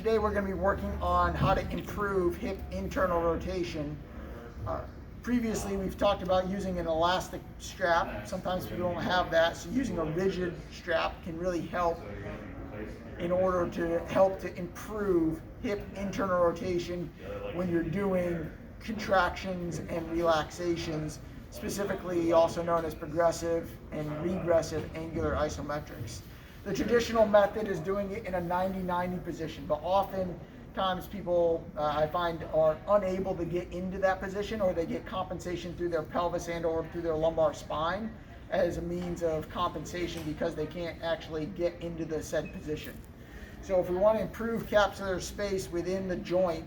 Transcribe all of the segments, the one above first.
today we're going to be working on how to improve hip internal rotation. Previously we've talked about using an elastic strap. Sometimes people don't have that, so using a rigid strap can really help in order to help to improve hip internal rotation when you're doing contractions and relaxations, specifically also known as progressive and regressive angular isometrics. The traditional method is doing it in a 90-90 position, but oftentimes people I find are unable to get into that position, or they get compensation through their pelvis and or through their lumbar spine as a means of compensation because they can't actually get into the said position. So if we want to improve capsular space within the joint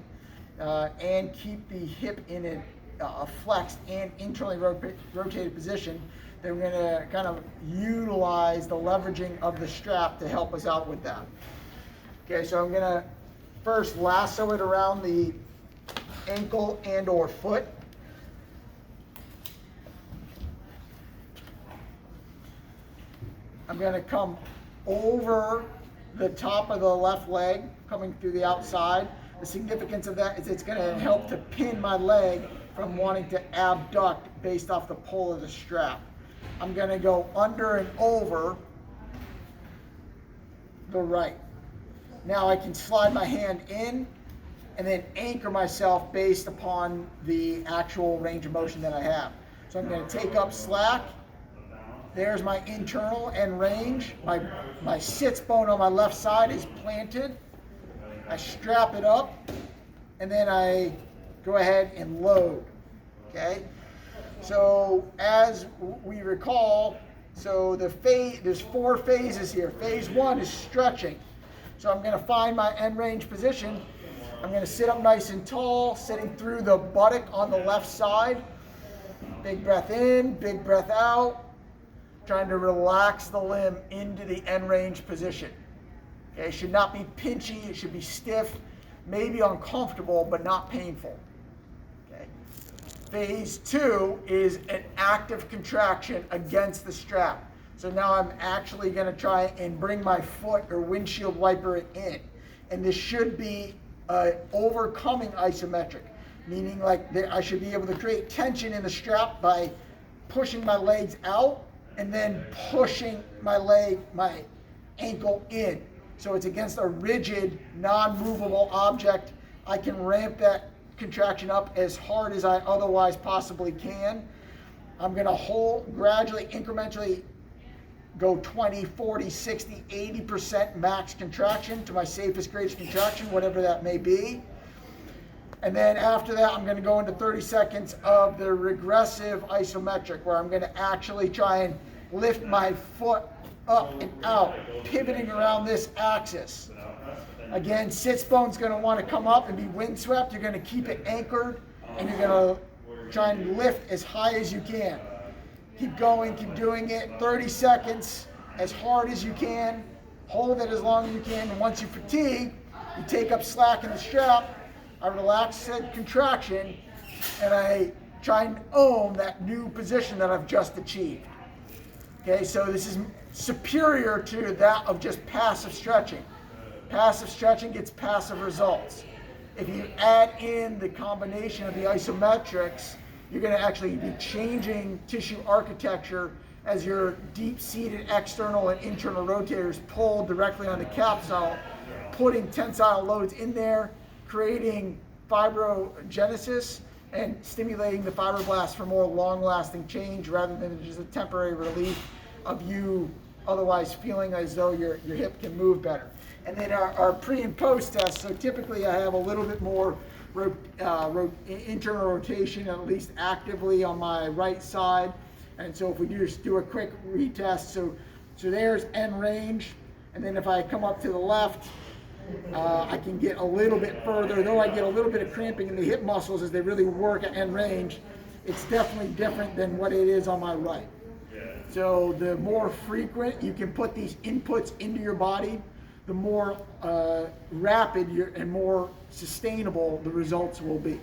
and keep the hip in a flexed and internally rotated position, then we're going to kind of utilize the leveraging of the strap to help us out with that. Okay, so I'm going to first lasso it around the ankle and or foot. I'm going to come over the top of the left leg, coming through the outside. The significance of that is it's going to help to pin my leg from wanting to abduct based off the pull of the strap. I'm going to go under and over the right. Now I can slide my hand in and then anchor myself based upon the actual range of motion that I have. So I'm going to take up slack. There's my internal and range. My sits bone on my left side is planted. I strap it up and then I go ahead and load. Okay? So as we recall, so there's 4 phases here. Phase 1 is stretching. So I'm going to find my end range position. I'm going to sit up nice and tall, sitting through the buttock on the left side. Big breath in, big breath out. Trying to relax the limb into the end range position. Okay, it should not be pinchy, it should be stiff, maybe uncomfortable, but not painful. Phase 2 is an active contraction against the strap. So now I'm actually going to try and bring my foot or windshield wiper it in. And this should be overcoming isometric, meaning like I should be able to create tension in the strap by pushing my legs out and then pushing my ankle in. So it's against a rigid, non-movable object. I can ramp that contraction up as hard as I otherwise possibly can. I'm going to hold, gradually, incrementally go 20, 40, 60, 80% max contraction to my safest, greatest contraction, whatever that may be. And then after that, I'm going to go into 30 seconds of the regressive isometric, where I'm going to actually try and lift my foot up and out, pivoting around this axis. Again, sits bone's going to want to come up and be windswept. You're going to keep it anchored, and you're going to try and lift as high as you can. Keep going, keep doing it. 30 seconds, as hard as you can. Hold it as long as you can. And once you fatigue, you take up slack in the strap. I relax said contraction, and I try and own that new position that I've just achieved. Okay, so this is superior to that of just passive stretching. Passive stretching gets passive results. If you add in the combination of the isometrics, you're going to actually be changing tissue architecture as your deep-seated external and internal rotators pull directly on the capsule, putting tensile loads in there, creating fibrogenesis, and stimulating the fibroblasts for more long-lasting change rather than just a temporary relief of you otherwise feeling as though your hip can move better. And then our pre and post test, so typically I have a little bit more internal rotation, at least actively on my right side. And so if we just do a quick retest, so there's end range. And then if I come up to the left, I can get a little bit further, though I get a little bit of cramping in the hip muscles as they really work at end range. It's definitely different than what it is on my right. So the more frequent you can put these inputs into your body, the more rapid and more sustainable the results will be.